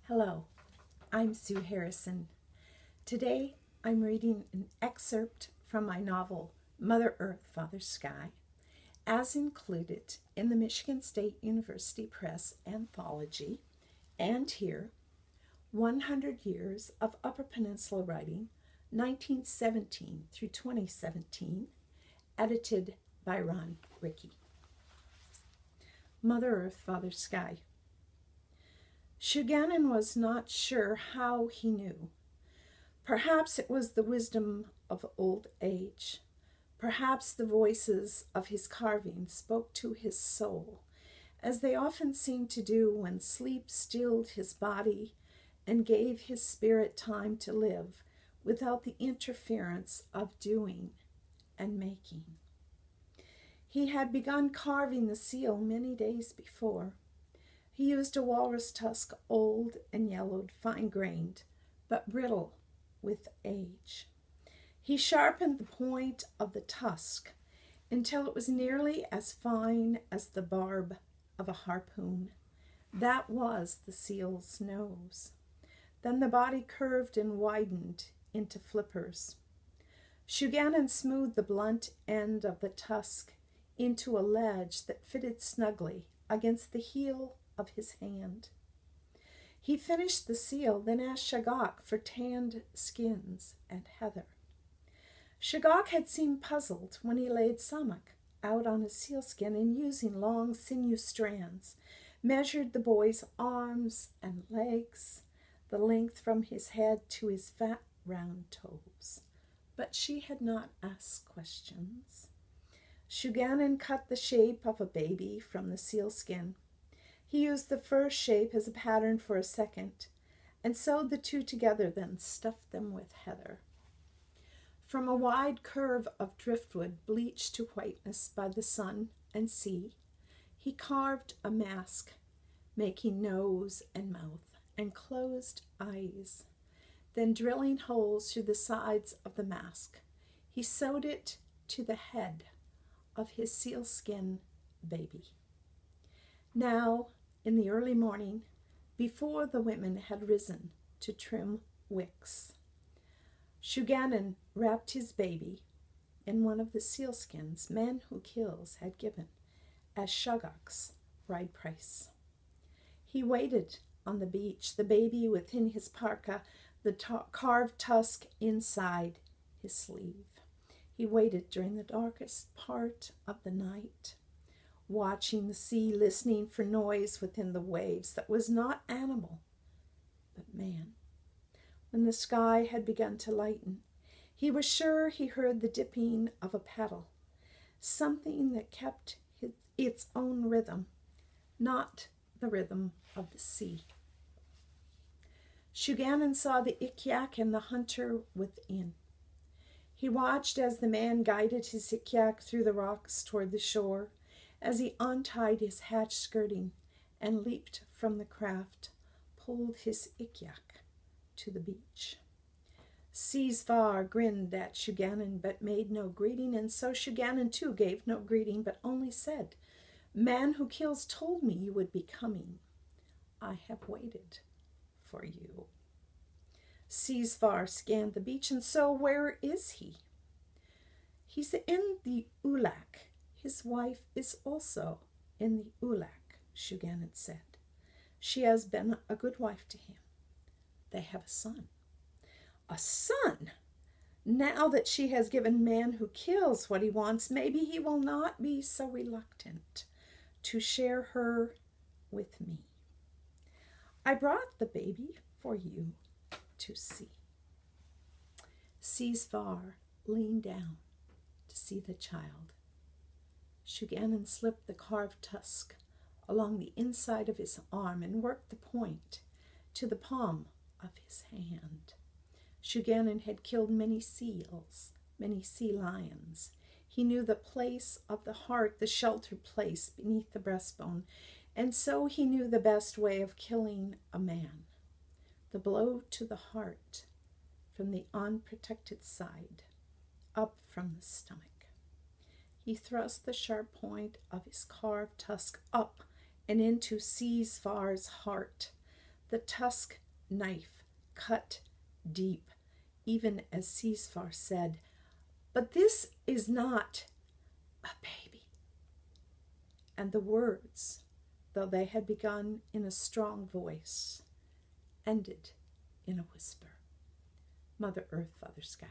Hello, I'm Sue Harrison. Today I'm reading an excerpt from my novel, Mother Earth, Father Sky, as included in the Michigan State University Press anthology, and here, 100 Years of Upper Peninsula Writing, 1917 through 2017, edited by Riekki. Mother Earth, Father Sky. Shugannon was not sure how he knew. Perhaps it was the wisdom of old age. Perhaps the voices of his carving spoke to his soul, as they often seem to do when sleep stilled his body and gave his spirit time to live without the interference of doing and making. He had begun carving the seal many days before. He used a walrus tusk, old and yellowed, fine-grained, but brittle with age. He sharpened the point of the tusk until it was nearly as fine as the barb of a harpoon. That was the seal's nose. Then the body curved and widened into flippers. Shugannon smoothed the blunt end of the tusk into a ledge that fitted snugly against the heel of his hand. He finished the seal, then asked Shagok for tanned skins and heather. Shagok had seemed puzzled when he laid Samak out on a sealskin and, using long sinew strands, measured the boy's arms and legs, the length from his head to his fat round toes. But she had not asked questions. Shugannon cut the shape of a baby from the sealskin. He used the first shape as a pattern for a second, and sewed the two together, then stuffed them with heather. From a wide curve of driftwood bleached to whiteness by the sun and sea, he carved a mask, making nose and mouth and closed eyes. Then, drilling holes through the sides of the mask, he sewed it to the head of his sealskin baby. Now, in the early morning, before the women had risen to trim wicks, Shugannon wrapped his baby in one of the sealskins Men Who Kills had given as Shagok's bride price. He waited on the beach, the baby within his parka, the carved tusk inside his sleeve. He waited during the darkest part of the night, watching the sea, listening for noise within the waves that was not animal, but man. When the sky had begun to lighten, he was sure he heard the dipping of a paddle, something that kept its own rhythm, not the rhythm of the sea. Shugannon saw the ikyak and the hunter within. He watched as the man guided his ikyak through the rocks toward the shore, as he untied his hatch skirting and leaped from the craft, pulled his ikyak to the beach. Seesvar grinned at Shugannon but made no greeting, and so Shugannon too gave no greeting, but only said, "Man Who Kills told me you would be coming. I have waited for you." Seesvar scanned the beach, and so where is he? He's in the ulak. His wife is also in the ulak, Shugannon said. She has been a good wife to him. They have a son. A son! Now that she has given Man Who Kills what he wants, maybe he will not be so reluctant to share her with me. I brought the baby for you to see. Seesvar leaned down to see the child. Shugannon slipped the carved tusk along the inside of his arm and worked the point to the palm of his hand. Shugannon had killed many seals, many sea lions. He knew the place of the heart, the sheltered place beneath the breastbone, and so he knew the best way of killing a man. The blow to the heart from the unprotected side, up from the stomach. He thrust the sharp point of his carved tusk up and into Seesvar's heart. The tusk knife cut deep, even as Ceasefar said, "But this is not a baby." And the words, though they had begun in a strong voice, ended in a whisper. Mother Earth, Father Sky.